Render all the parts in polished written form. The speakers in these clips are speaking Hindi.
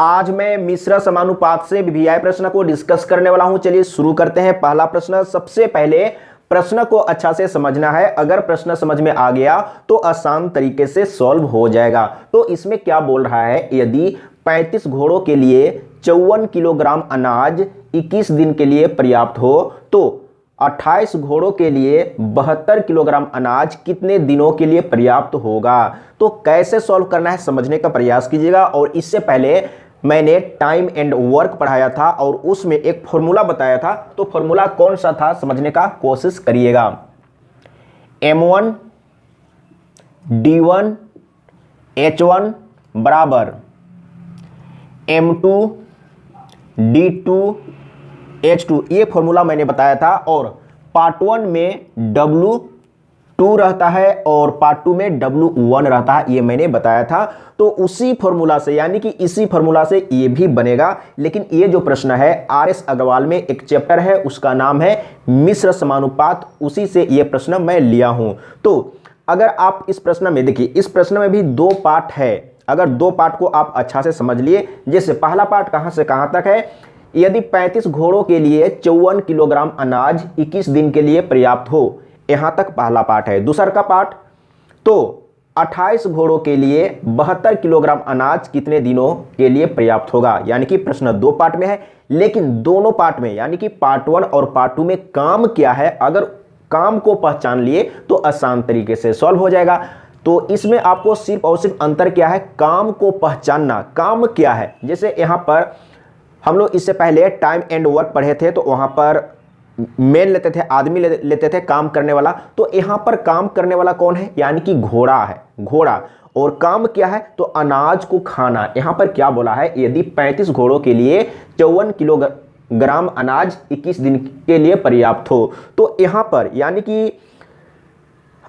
आज मैं मिश्र समानुपात से वीवीआई प्रश्न को डिस्कस करने वाला हूं। चलिए शुरू करते हैं। पहला प्रश्न, सबसे पहले प्रश्न को अच्छा से समझना है। अगर प्रश्न समझ में आ गया तो आसान तरीके से सॉल्व हो जाएगा। तो इसमें क्या बोल रहा है, यदि 35 घोड़ों के लिए 54 किलोग्राम अनाज 21 दिन के लिए पर्याप्त हो तो 28 घोड़ों के लिए 72 किलोग्राम अनाज कितने दिनों के लिए पर्याप्त होगा। तो कैसे सॉल्व करना है समझने का प्रयास कीजिएगा। और इससे पहले मैंने टाइम एंड वर्क पढ़ाया था और उसमें एक फॉर्मूला बताया था। तो फॉर्मूला कौन सा था समझने का कोशिश करिएगा। M1 D1 H1 बराबर M2 D2 H2, ये फॉर्मूला मैंने बताया था। और पार्ट 1 में W2 रहता है और पार्ट 2 में W1 रहता है, ये मैंने बताया था। तो उसी फॉर्मूला से, यानी कि इसी फॉर्मूला से ये भी बनेगा। लेकिन ये जो प्रश्न है RS अग्रवाल में एक चैप्टर है, उसका नाम है मिश्र समानुपात, उसी से ये प्रश्न मैं लिया हूं। तो अगर आप इस प्रश्न में देखिए, इस प्रश्न में भी 2 पार्ट है। अगर 2 पार्ट को आप अच्छा से समझ लिए, जैसे पहला पार्ट कहां से कहां तक है, यदि 35 घोड़ों के लिए 54 किलोग्राम अनाज 21 दिन के लिए पर्याप्त हो, यहां तक पहला पार्ट है। दूसरा का पार्ट, तो 28 घोड़ों के लिए 72 किलोग्राम अनाज कितने दिनों के लिए पर्याप्त होगा। यानी कि प्रश्न 2 पार्ट में है, लेकिन दोनों पार्ट में यानी कि पार्ट 1 और पार्ट 2 में काम क्या है, अगर काम को पहचान लिए तो आसान तरीके से सॉल्व हो जाएगा। तो इसमें आपको सिर्फ और सिर्फ अंतर क्या है, काम को पहचानना। काम क्या है, जैसे यहां पर हम लोग इससे पहले टाइम एंड वर्क पढ़े थे, तो वहां पर मेन लेते थे, आदमी लेते थे काम करने वाला। तो यहां पर काम करने वाला कौन है, यानी कि घोड़ा है, घोड़ा। और काम क्या है, तो अनाज को खाना। यहां पर क्या बोला है, यदि 35 घोड़ों के लिए 54 किलोग्राम अनाज 21 दिन के लिए पर्याप्त हो, तो यहां पर यानी कि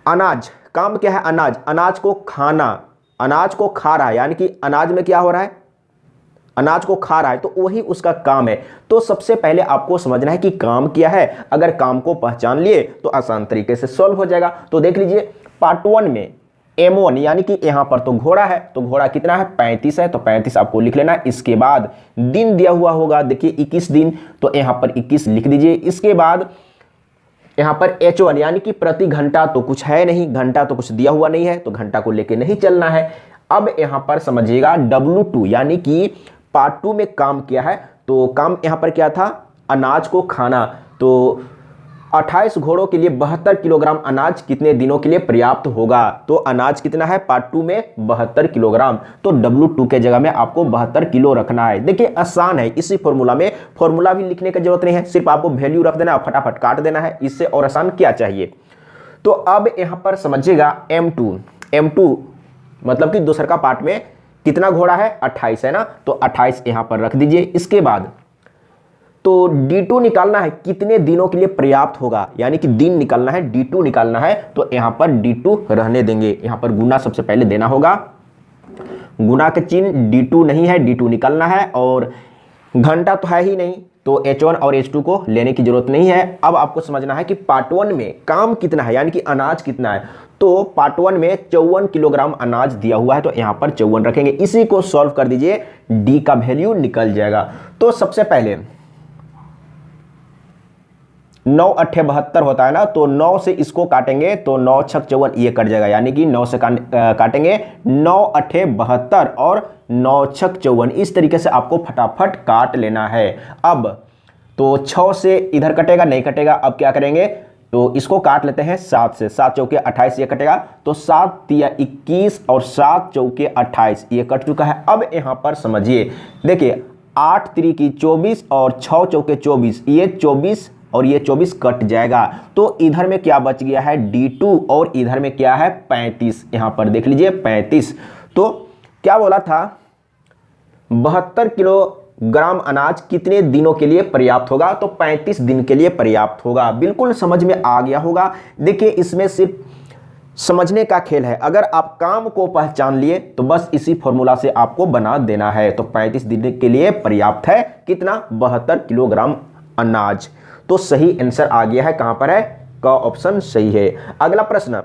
अनाज, काम क्या है, अनाज, अनाज को खाना, अनाज को खा रहा है, यानी कि अनाज में क्या हो रहा है, अनाज को खा रहा है, तो वही उसका काम है। तो सबसे पहले आपको समझना है कि काम क्या है। अगर काम को पहचान लिए तो आसान तरीके से सॉल्व हो जाएगा। तो देख लीजिए पार्ट 1 में M1 यानी कि यहां पर तो घोड़ा है, तो घोड़ा कितना है, 35 है, तो 35 आपको लिख लेना है। इसके बाद दिन दिया हुआ होगा, देखिए 21 दिन, तो यहां पर 21 लिख दीजिए। इसके बाद यहां पर H1 यानी कि प्रति घंटा तो कुछ है नहीं, घंटा तो कुछ दिया हुआ नहीं है, तो घंटा को लेके नहीं चलना है। अब यहां पर समझिएगा W2 यानी कि पार्ट 2 में काम किया है, तो काम यहां पर क्या था, अनाज को खाना। तो 28 घोड़ों के लिए 72 किलोग्राम अनाज कितने दिनों के लिए पर्याप्त होगा। तो अनाज कितना है पार्ट 2 में, 72 किलोग्राम। तो W2 के जगह में आपको 72 किलो रखना है। देखिए आसान है, इसी फॉर्मूला में, फॉर्मूला भी लिखने की जरूरत नहीं है, सिर्फ आपको वैल्यू रख देना और फटाफट काट देना है। इससे और आसान क्या चाहिए। तो अब यहां पर समझिएगा M2 मतलब कि दूसरा का पार्ट में कितना घोड़ा है, 28 है ना, तो 28 यहां पर रख दीजिए। इसके बाद तो D2 निकालना है, कितने दिनों के लिए पर्याप्त होगा, यानी कि दिन निकालना है, D2 निकालना है। तो यहां पर D2 रहने देंगे, यहां पर गुना सबसे पहले देना होगा, गुना के चिन्ह, D2 नहीं है, D2 निकालना है। और घंटा तो है ही नहीं, तो H1 और H2 को लेने की जरूरत नहीं है। अब आपको समझना है कि पार्ट 1 में काम कितना है, यानी कि अनाज कितना है। तो पार्ट 1 में 54 किलोग्राम अनाज दिया हुआ है, तो यहां पर 54 रखेंगे। इसी को सॉल्व कर दीजिए, डी का वैल्यू निकल जाएगा। तो सबसे पहले 9 8 72 होता है ना, तो 9 से इसको काटेंगे तो 9 6 54, ये कट जाएगा, यानी कि 9 से काटेंगे, 9 8 72 और 9 6 54। इस तरीके से आपको फटाफट काट लेना है। अब तो 6 से इधर कटेगा, नहीं कटेगा। अब क्या करेंगे, तो इसको काट लेते हैं 7 से, 7 चौके 28, ये कटेगा, तो 7 तिया 21 और 7 चौके 28, ये कट चुका है। अब यहां पर समझिए, देखिए 8 3 की 24 और 6 चौके 24, ये 24 और ये 24 कट जाएगा। तो इधर में क्या बच गया है, D2, और इधर में क्या है, 35। यहां पर देख लीजिए 35। तो क्या बोला था, 72 किलोग्राम अनाज कितने दिनों के लिए पर्याप्त होगा, तो 35 दिन के लिए पर्याप्त होगा। बिल्कुल समझ में आ गया होगा। देखिए इसमें सिर्फ समझने का खेल है। अगर आप काम को पहचान लिए तो बस इसी फॉर्मूला से आपको बना देना है। तो 35 दिन के लिए पर्याप्त है कितना, 72 किलोग्राम अनाज। तो सही आंसर आ गया है, कहां पर है, का ऑप्शन सही है। अगला प्रश्न,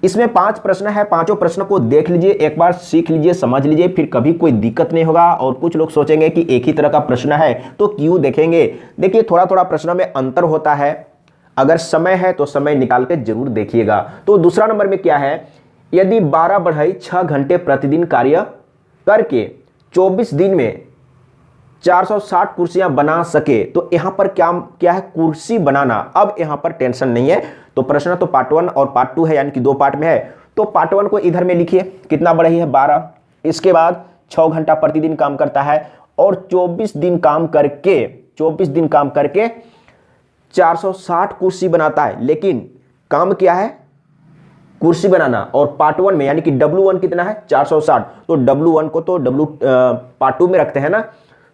इसमें 5 प्रश्न है, पांचों प्रश्न को देख लीजिए, एक बार सीख लीजिए, समझ लीजिए, फिर कभी कोई दिक्कत नहीं होगा। और कुछ लोग सोचेंगे कि एक ही तरह का प्रश्न है तो क्यों देखेंगे। देखिए थोड़ा थोड़ा प्रश्न में अंतर होता है, अगर समय है तो समय निकाल के जरूर देखिएगा। तो दूसरा नंबर में क्या है, यदि 12 बढ़ई 6 घंटे प्रतिदिन कार्य करके 24 दिन में 460 कुर्सियां बना सके, तो यहां पर क्या क्या है, कुर्सी बनाना। अब यहां पर टेंशन नहीं है। तो प्रश्न तो पार्ट 1 और पार्ट 2 है, यानी कि 2 पार्ट में है। तो पार्ट 1 को इधर में लिखिए, कितना बढ़ई है 12, इसके बाद 6 घंटा प्रतिदिन काम करता है और 24 दिन काम करके 460 कुर्सी बनाता है। लेकिन काम क्या है, कुर्सी बनाना। और पार्ट 1 में यानी कि W1 कितना है 460, तो W1 को तो पार्ट 2 में रखते हैं ना।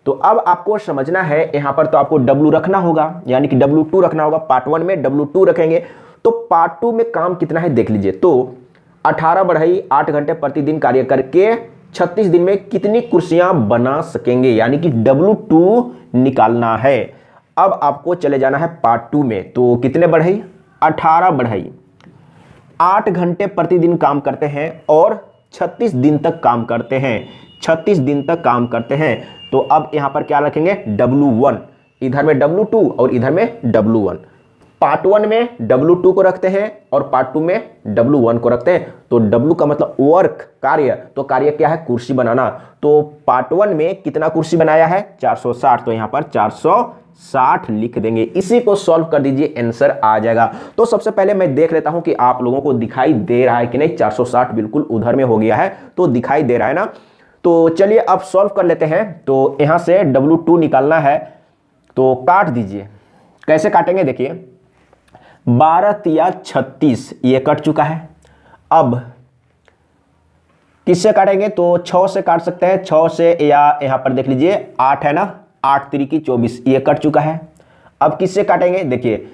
तो अब आपको समझना है, यहां पर तो आपको W रखना होगा, यानी कि W2 रखना होगा। पार्ट 1 में W2 रखेंगे तो पार्ट 2 में काम कितना है देख लीजिए। तो 18 बढ़ई 8 घंटे प्रतिदिन कार्य करके 36 दिन में कितनी कुर्सियां बना सकेंगे, यानी कि W2 निकालना है। अब आपको चले जाना है पार्ट 2 में। तो कितने बढ़ई, 18 बढ़ई 8 घंटे प्रतिदिन काम करते हैं और 36 दिन तक काम करते हैं, 36 दिन तक काम करते हैं। तो अब यहां पर क्या रखेंगे, W1, इधर में W2 और इधर में W1। पार्ट 1 में W2 को रखते हैं और पार्ट 2 में W1 को रखते हैं। तो W का मतलब वर्क, कार्य, तो कार्य क्या है, कुर्सी बनाना। तो पार्ट 1 में कितना कुर्सी बनाया है 460, तो यहां पर 460 लिख देंगे। इसी को सॉल्व कर दीजिए, आंसर आ जाएगा। तो सबसे पहले मैं देख लेता हूं कि आप लोगों को दिखाई दे रहा है कि नहीं। 460 बिल्कुल उधर में हो गया है, तो दिखाई दे रहा है ना। तो चलिए अब सॉल्व कर लेते हैं। तो यहां से W2 निकालना है, तो काट दीजिए। कैसे काटेंगे देखिए, 12 तिया 36, ये कट चुका है। अब किससे काटेंगे, तो 6 से काट सकते हैं, 6 से, या यहां पर देख लीजिए 8 है ना, 8 तिरिकी 24, ये कट चुका है। अब किससे काटेंगे देखिए,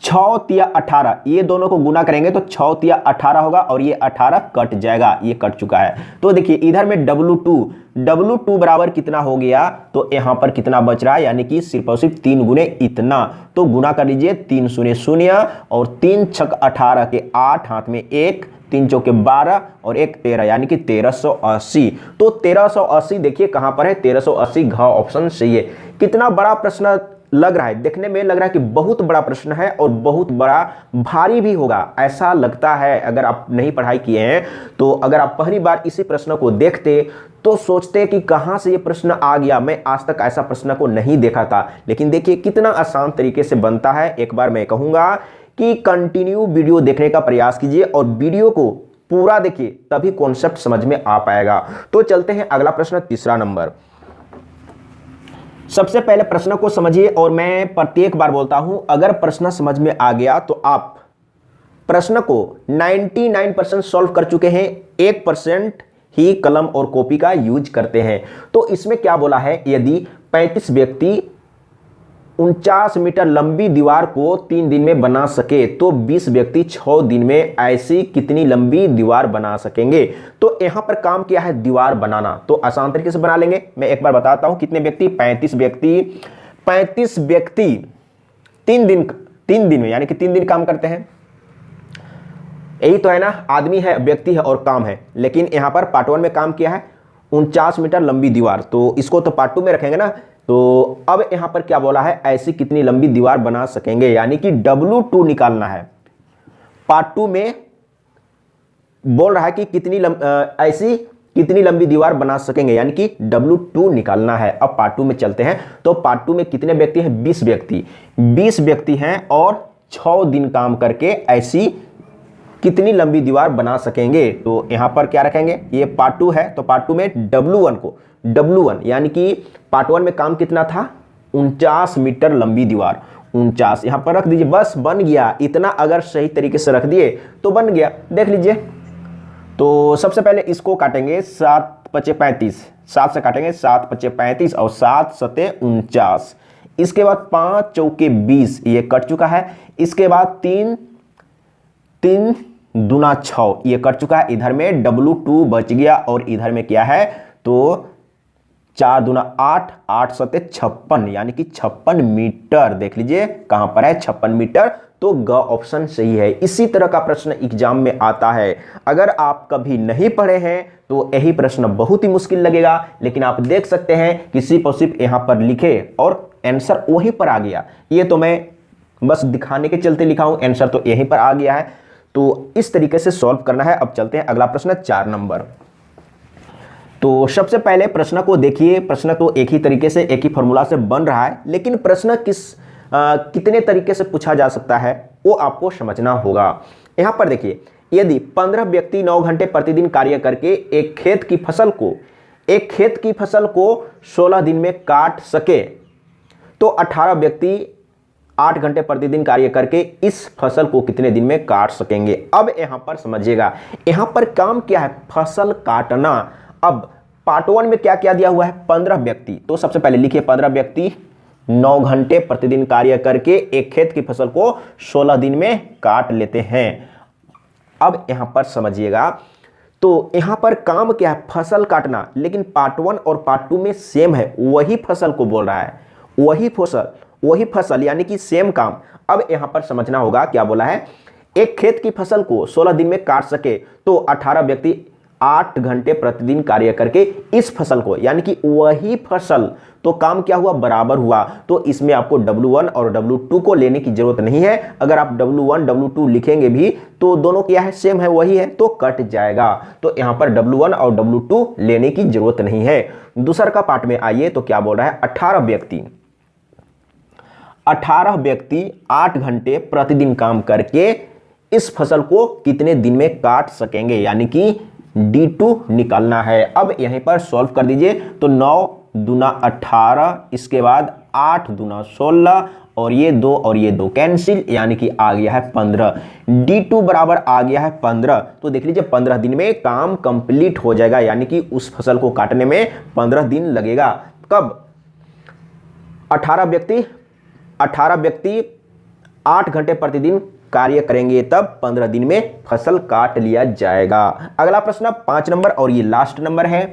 6 तिया 18, ये दोनों को गुना करेंगे तो 6 तिया 18 होगा और ये 18 कट जाएगा, ये कट चुका है। तो देखिए इधर में W2 बराबर कितना हो गया, तो यहां पर कितना बच रहा है, यानी कि सिर्फ और सिर्फ 3 गुने इतना। तो गुना कर लीजिए, 3 शून्य शून्य और 3 छक 18 के 8, हाथ में 1, 3 चौके 12 और 1 13, यानी कि 1380। तो 1380 देखिए कहां पर है, 1380 घ ऑप्शन सही है। कितना बड़ा प्रश्न लग रहा है, देखने में लग रहा है कि बहुत बड़ा प्रश्न है और बहुत बड़ा भारी भी होगा, ऐसा लगता है। अगर आप नहीं पढ़ाई किए हैं तो अगर आप पहली बार इसी प्रश्न को देखते तो सोचते कि कहां से ये प्रश्न आ गया, मैं आज तक ऐसा प्रश्न को नहीं देखा था। लेकिन देखिए कितना आसान तरीके से बनता है। एक बार मैं कहूंगा कि कंटिन्यू वीडियो देखने का प्रयास कीजिए और वीडियो को पूरा देखिए, तभी कॉन्सेप्ट समझ में आ पाएगा। तो चलते हैं अगला प्रश्न, तीसरा नंबर। सबसे पहले प्रश्न को समझिए और मैं प्रत्येक बार बोलता हूं, अगर प्रश्न समझ में आ गया तो आप प्रश्न को 99% सॉल्व कर चुके हैं, 1% ही कलम और कॉपी का यूज करते हैं। तो इसमें क्या बोला है, यदि 35 व्यक्ति 49 मीटर लंबी दीवार को 3 दिन में बना सके तो 20 व्यक्ति 6 दिन में ऐसी कितनी लंबी दीवार बना सकेंगे। तो यहां पर काम किया है दीवार बनाना, तो आसान तरीके से बना लेंगे। मैं एक बार बताता हूं, कितने व्यक्ति, 35 व्यक्ति 3 दिन में, यानी कि 3 दिन काम करते हैं। यही तो है ना, आदमी है, व्यक्ति है और काम है। लेकिन यहां पर पार्ट 1 में काम किया है 49 मीटर लंबी दीवार, तो इसको तो पार्ट 2 में रखेंगे ना। तो अब यहां पर क्या बोला है, ऐसी कितनी लंबी दीवार बना सकेंगे, यानी कि W2 निकालना है। पार्ट 2 में बोल रहा है कि ऐसी कितनी लंबी दीवार बना सकेंगे, यानी कि W2 निकालना है। अब पार्ट 2 में चलते हैं। तो पार्ट 2 में कितने व्यक्ति हैं, 20 व्यक्ति हैं और 6 दिन काम करके ऐसी कितनी लंबी दीवार बना सकेंगे। तो यहां पर क्या रखेंगे, ये पार्ट 2 है, तो पार्ट 2 में W1 यानी कि पार्ट 1 में काम कितना था, 49 मीटर लंबी दीवार, 49 यहां पर रख दीजिए, बस बन गया। इतना अगर सही तरीके से रख दिए तो बन गया, देख लीजिए। तो सबसे पहले इसको काटेंगे, 7 पचे 35, 7 से काटेंगे, 7 पचे 35 और 7 सते 49। इसके बाद 5 चौके 20, ये कट चुका है। इसके बाद 3 दूना 6, ये कट चुका है। इधर में W2 बच गया और इधर में क्या है, तो 4 दूना 8, 8 सते 56, यानी कि 56 मीटर। देख लीजिए कहां पर है, 56 मीटर। तो ग ऑप्शन सही है। इसी तरह का प्रश्न एग्जाम में आता है। अगर आप कभी नहीं पढ़े हैं तो यही प्रश्न बहुत ही मुश्किल लगेगा, लेकिन आप देख सकते हैं कि सिर्फ और सिर्फ यहाँ पर लिखे और आंसर वहीं पर आ गया। ये तो मैं बस दिखाने के चलते लिखा हूं, आंसर तो यहीं पर आ गया है। तो इस तरीके से सॉल्व करना है। अब चलते हैं अगला प्रश्न 4 नंबर। तो सबसे पहले प्रश्न को देखिए। प्रश्न तो एक ही तरीके से एक ही फॉर्मूला से बन रहा है, लेकिन प्रश्न कितने तरीके से पूछा जा सकता है वो आपको समझना होगा। यहां पर देखिए, यदि 15 व्यक्ति 9 घंटे प्रतिदिन कार्य करके एक खेत की फसल को 16 दिन में काट सके, तो 18 व्यक्ति 8 घंटे प्रतिदिन कार्य करके इस फसल को कितने दिन में काट सकेंगे। अब यहां पर समझिएगा, यहां पर काम क्या है, फसल काटना। अब पार्ट 1 में क्या क्या दिया हुआ है, 15 व्यक्ति। तो सबसे पहले लिखिए 15 व्यक्ति 9 घंटे प्रतिदिन कार्य करके एक खेत की फसल को 16 दिन में काट लेते हैं। अब यहां पर समझिएगा, तो यहां पर काम क्या है, फसल काटना। लेकिन पार्ट 1 और पार्ट 2 में सेम है, वही फसल को बोल रहा है, वही फसल यानी कि सेम काम। अब यहां पर समझना होगा क्या बोला है, एक खेत की फसल को 16 दिन में काट सके, तो 18 व्यक्ति 8 घंटे प्रतिदिन कार्य करके इस फसल को, यानी कि वही फसल, तो काम क्या हुआ, बराबर हुआ। तो इसमें आपको W1 और W2 को लेने की जरूरत नहीं है। अगर आप W1 W2 लिखेंगे भी तो दोनों क्या है, सेम है, वही है, तो कट जाएगा। तो यहां पर W1 और W2 लेने की जरूरत नहीं है। दूसरा का पार्ट में आइए, तो क्या बोल रहा है, 18 व्यक्ति 8 घंटे प्रतिदिन काम करके इस फसल को कितने दिन में काट सकेंगे, यानी कि D2 निकालना है। अब यहीं पर सॉल्व कर दीजिए। तो 9 दूना 18, इसके बाद 8 दूना 16, और ये 2 और ये 2 कैंसिल, यानी कि आ गया है 15। D2 बराबर आ गया है 15। तो देख लीजिए 15 दिन में काम कंप्लीट हो जाएगा, यानी कि उस फसल को काटने में 15 दिन लगेगा। कब, 18 व्यक्ति 8 घंटे प्रतिदिन कार्य करेंगे, तब 15 दिन में फसल काट लिया जाएगा। अगला प्रश्न 5 नंबर और ये लास्ट नंबर है।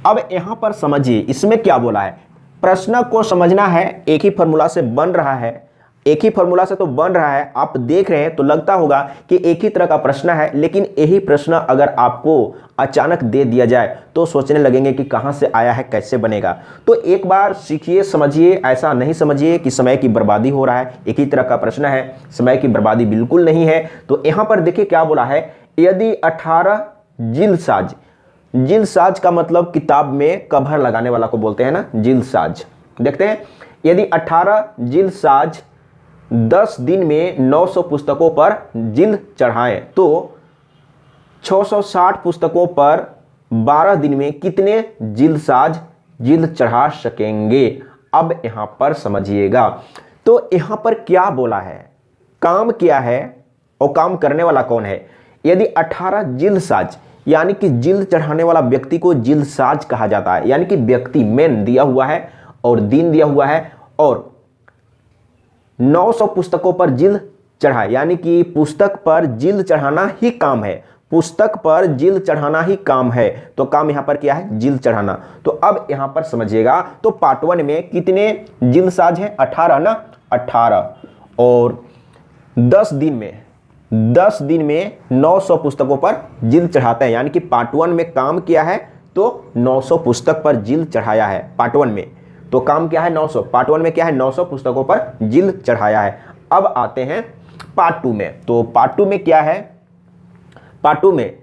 अब यहां पर समझिए, इसमें क्या बोला है, प्रश्न को समझना है। एक ही फॉर्मूला से बन रहा है, एक ही फॉर्मूला से तो बन रहा है, आप देख रहे हैं तो लगता होगा कि एक ही तरह का प्रश्न है, लेकिन यही प्रश्न अगर आपको अचानक दे दिया जाए तो सोचने लगेंगे कि कहां से आया है, कैसे बनेगा। तो एक बार सीखिए, समझिए, ऐसा नहीं समझिए कि समय की बर्बादी हो रहा है। एक ही तरह का प्रश्न है, समय की बर्बादी बिल्कुल नहीं है। तो यहां पर देखिए क्या बोला है, यदि 18 जिलसाज का मतलब किताब में कवर लगाने वाला को बोलते हैं ना, जिलसाज। देखते हैं, यदि 18 जिलसाज 10 दिन में 900 पुस्तकों पर जिल्द चढ़ाएं, तो 660 पुस्तकों पर 12 दिन में कितने जिलसाज जिल्द चढ़ा सकेंगे। अब यहां पर समझिएगा, तो यहां पर क्या बोला है, काम क्या है और काम करने वाला कौन है। यदि 18 जिलसाज, यानी कि जिल्द चढ़ाने वाला व्यक्ति को जिलसाज कहा जाता है, यानी कि व्यक्ति मेन दिया हुआ है और दिन दिया हुआ है, और 900 पुस्तकों पर जिल्द चढ़ाए, यानी कि पुस्तक पर जिल्द चढ़ाना ही काम है, पुस्तक पर जिल्द चढ़ाना ही काम है। तो काम यहां पर क्या है, जिल्द चढ़ाना। तो अब यहां पर समझिएगा, तो पार्ट 1 में कितने जिल्दसाज हैं, 18 ना, 18, और 10 दिन में 900 पुस्तकों पर जिल्द चढ़ाते हैं, यानी कि पार्ट 1 में काम किया है तो 900 पुस्तक पर जिल्द चढ़ाया है। पार्ट 1 में तो काम क्या है, 900, पार्ट 1 में क्या है, 900 पुस्तकों पर जिल्द चढ़ाया है। अब आते हैं पार्ट 2 में। तो पार्ट 2 में क्या है, पार्ट 2 में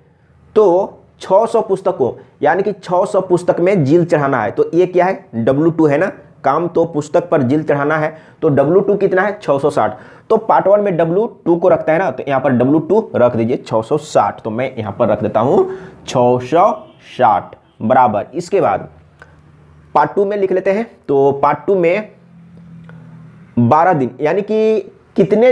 तो 600 पुस्तकों, यानी कि 600 पुस्तक में जिल्द चढ़ाना है। तो ये क्या है, W2 है ना, काम तो पुस्तक पर जिल्द चढ़ाना है, तो W2 कितना है, 660। तो पार्ट 1 में W2 को रखता है ना, तो यहां पर W2 रख दीजिए 660। तो मैं यहां पर रख देता हूं 660 बराबर। इसके बाद पार्ट 2 में लिख लेते हैं। तो पार्ट 2 में 12 दिन, यानी कि कितने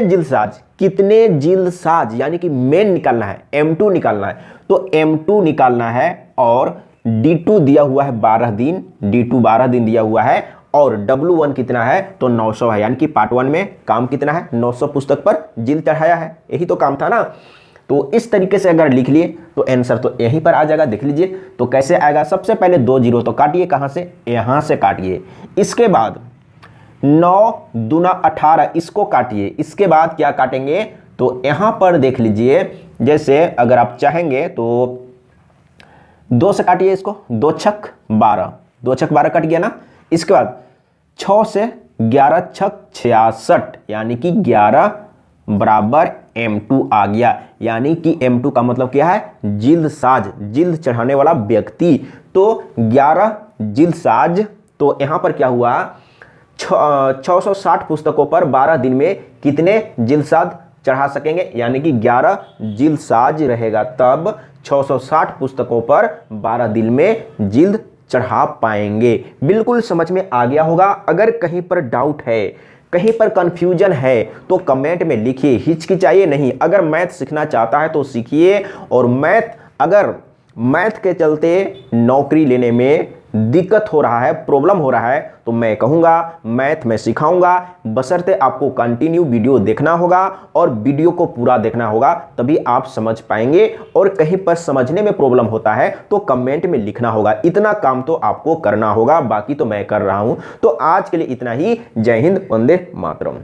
जिल्दसाज, यानी कि मेन निकालना है, M2 निकालना है। तो M2 निकालना है, और D2 दिया हुआ है 12 दिन, D2 12 दिन दिया हुआ है, और W1 कितना है, तो 900 है। यानी कि पार्ट 1 में काम कितना है, 900 पुस्तक पर जिल्द चढ़ाया है, यही तो काम था ना। तो इस तरीके से अगर लिख लिए तो आंसर तो यहीं पर आ जाएगा। देख लीजिए तो कैसे आएगा, सबसे पहले 2 जीरो तो काटिए, कहां से, यहां से काटिए। इसके बाद 9 दूना 18, इसको काटिए। इसके बाद क्या काटेंगे, तो यहां पर देख लीजिए, जैसे अगर आप चाहेंगे तो 2 से काटिए इसको, 2 छक 12, 2 छक 12 कट गया ना। इसके बाद 6 से 11 छक 66, यानी कि 11 बराबर M2 आ गया। यानी कि M2 का मतलब क्या है, जिल्द साज, जिल्द चढ़ाने वाला व्यक्ति। तो 11 जिल्द साज, तो यहां पर क्या हुआ, 660 पुस्तकों पर 12 दिन में कितने जिल्द साज चढ़ा सकेंगे, यानी कि 11 जिल्द साज रहेगा, तब 660 पुस्तकों पर 12 दिन में जिल्द चढ़ा पाएंगे। बिल्कुल समझ में आ गया होगा। अगर कहीं पर डाउट है, कहीं पर कंफ्यूजन है, तो कमेंट में लिखिए, हिचकिचाइए नहीं। अगर मैथ सीखना चाहता है तो सीखिए, और अगर मैथ के चलते नौकरी लेने में दिक्कत हो रहा है, प्रॉब्लम हो रहा है, तो मैं कहूँगा मैथ में सिखाऊंगा, बशर्ते आपको कंटिन्यू वीडियो देखना होगा और वीडियो को पूरा देखना होगा, तभी आप समझ पाएंगे। और कहीं पर समझने में प्रॉब्लम होता है तो कमेंट में लिखना होगा। इतना काम तो आपको करना होगा, बाकी तो मैं कर रहा हूँ। तो आज के लिए इतना ही। जय हिंद, वंदे मातरम।